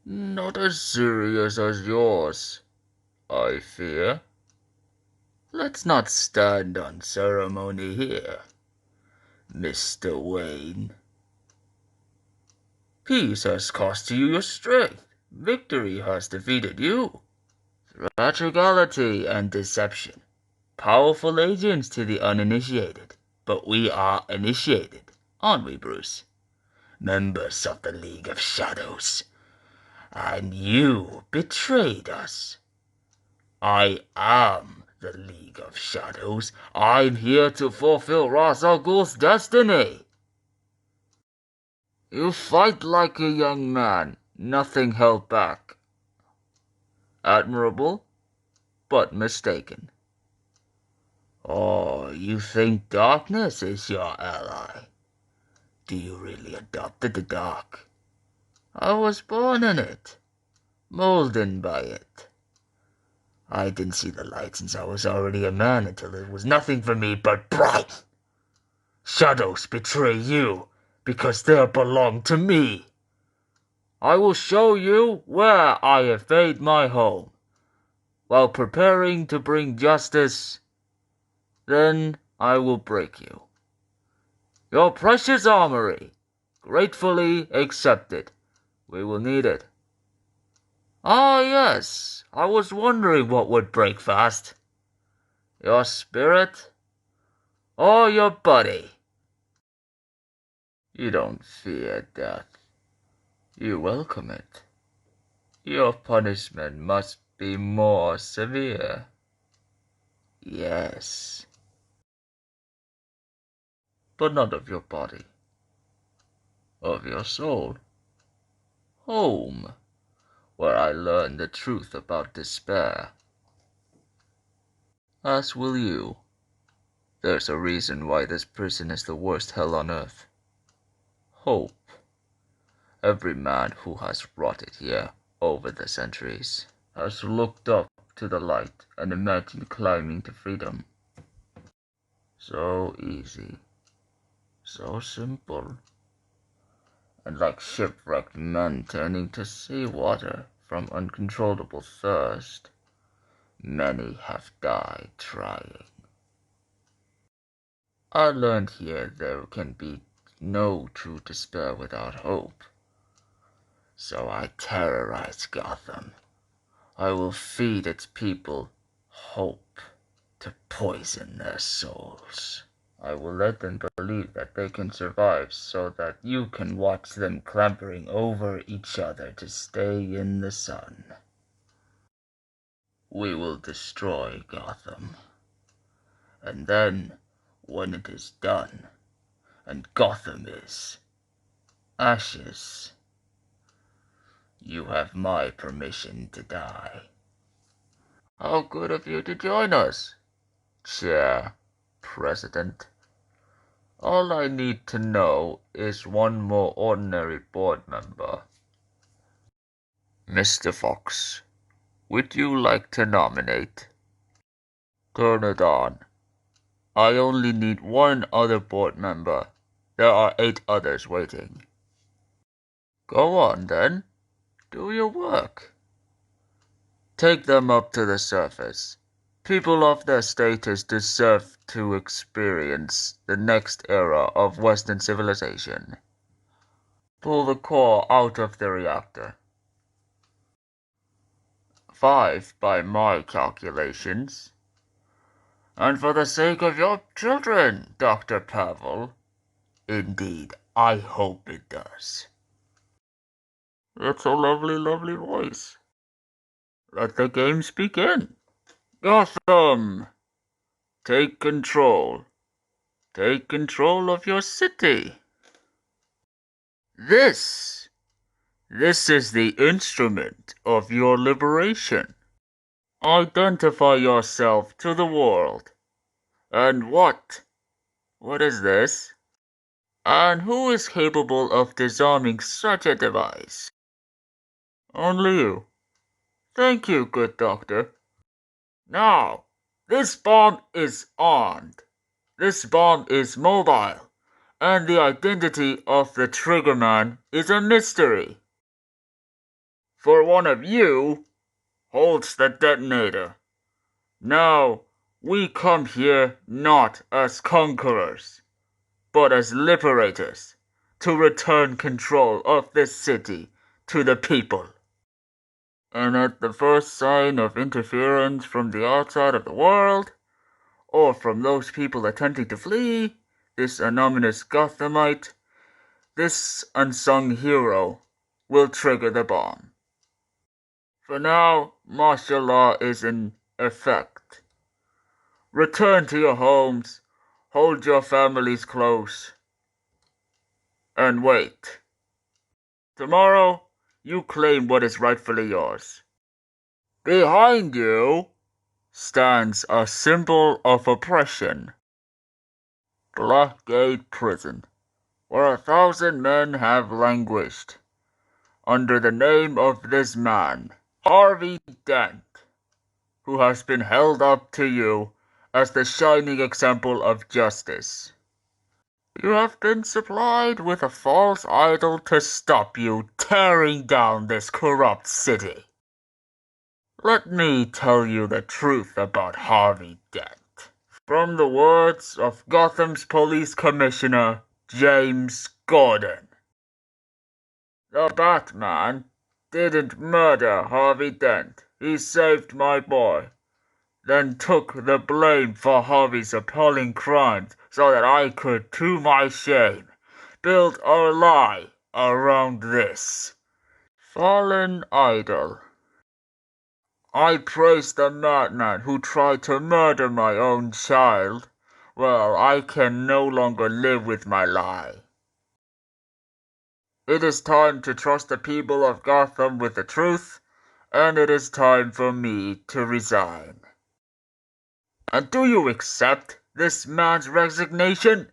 Not as serious as yours, I fear. Let's not stand on ceremony here, Mr. Wayne. Peace has cost you your strength. Victory has defeated you. Theatricality and deception. Powerful agents to the uninitiated. But we are initiated, aren't we, Bruce? Members of the League of Shadows. And you betrayed us. I am the League of Shadows. I'm here to fulfill Ra's al Ghul's destiny. You fight like a young man, nothing held back. Admirable, but mistaken. Oh, you think darkness is your ally? Do you really adopt the dark? I was born in it, molded by it. I didn't see the light since I was already a man until it was nothing for me but bright. Shadows betray you because they belong to me. I will show you where I have made my home. While preparing to bring justice, then I will break you. Your precious armory, gratefully accepted. We will need it. Ah, yes, I was wondering what would break fast. Your spirit or your body? You don't fear death. You welcome it. Your punishment must be more severe. Yes. But not of your body. Of your soul. Home, where I learned the truth about despair. As will you. There's a reason why this prison is the worst hell on earth. Hope. Every man who has rotted here over the centuries has looked up to the light and imagined climbing to freedom. So easy. So simple. And like shipwrecked men turning to sea water from uncontrollable thirst, many have died trying. I learned here there can be no true despair without hope. So I terrorize Gotham. I will feed its people hope to poison their souls. I will let them believe that they can survive so that you can watch them clambering over each other to stay in the sun. We will destroy Gotham. And then, when it is done, and Gotham is ashes, you have my permission to die. How good of you to join us, Chair, President. All I need to know is one more ordinary board member. Mr. Fox, would you like to nominate? Turn it on. I only need one other board member. There are 8 others waiting. Go on, then. Do your work. Take them up to the surface. People of their status deserve to experience the next era of Western civilization. Pull the core out of the reactor. 5 by my calculations. And for the sake of your children, Dr. Pavel, indeed, I hope it does. It's a lovely, lovely voice. Let the games begin. Gotham, take control. Take control of your city. This is the instrument of your liberation. Identify yourself to the world. And what? What is this? And who is capable of disarming such a device? Only you. Thank you, good doctor. Now, this bomb is armed. This bomb is mobile. And the identity of the triggerman is a mystery. For one of you holds the detonator. Now, we come here not as conquerors, but as liberators, to return control of this city to the people. And at the first sign of interference from the outside of the world, or from those people attempting to flee, this anonymous Gothamite, this unsung hero, will trigger the bomb. For now, martial law is in effect. Return to your homes, hold your families close, and wait. Tomorrow, you claim what is rightfully yours. Behind you stands a symbol of oppression. Blackgate Prison, where 1,000 men have languished, under the name of this man, Harvey Dent, who has been held up to you as the shining example of justice. You have been supplied with a false idol to stop you tearing down this corrupt city. Let me tell you the truth about Harvey Dent, from the words of Gotham's Police Commissioner, James Gordon. The Batman didn't murder Harvey Dent. He saved my boy, then took the blame for Harvey's appalling crimes so that I could, to my shame, build a lie around this fallen idol. I praise the madman who tried to murder my own child. Well, I can no longer live with my lie. It is time to trust the people of Gotham with the truth, and it is time for me to resign. And do you accept this man's resignation?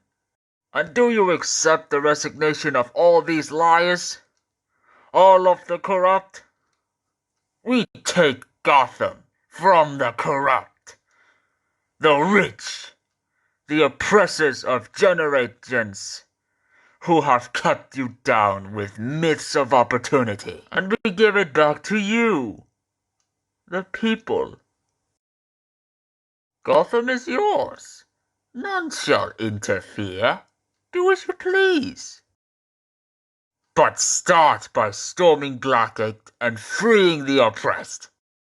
And do you accept the resignation of all these liars? All of the corrupt? We take Gotham from the corrupt, the rich, the oppressors of generations who have kept you down with myths of opportunity, and we give it back to you, the people. Gotham is yours. None shall interfere. Do as you please. But start by storming Blackgate and freeing the oppressed.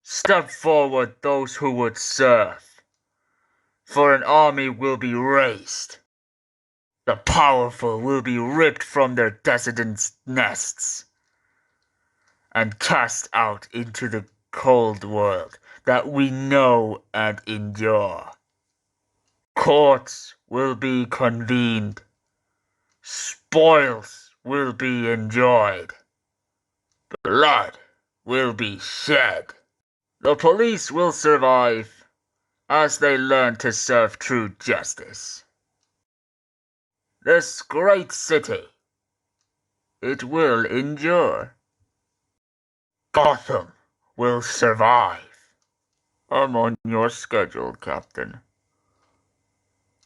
Step forward those who would serve, for an army will be raised. The powerful will be ripped from their dissident nests and cast out into the cold world that we know and endure. Courts will be convened. Spoils will be enjoyed. Blood will be shed. The police will survive as they learn to serve true justice. This great city, it will endure. Gotham will survive. I'm on your schedule, Captain.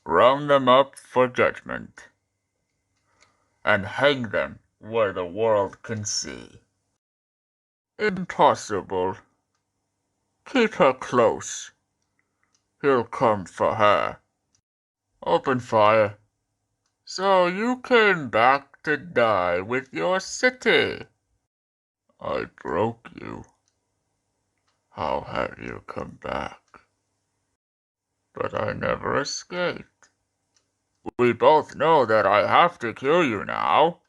Round them up for judgment, and hang them where the world can see. Impossible. Keep her close. He'll come for her. Open fire. So you came back to die with your city. I broke you. How have you come back? But I never escaped. We both know that I have to kill you now.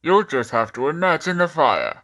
You'll just have to imagine the fire.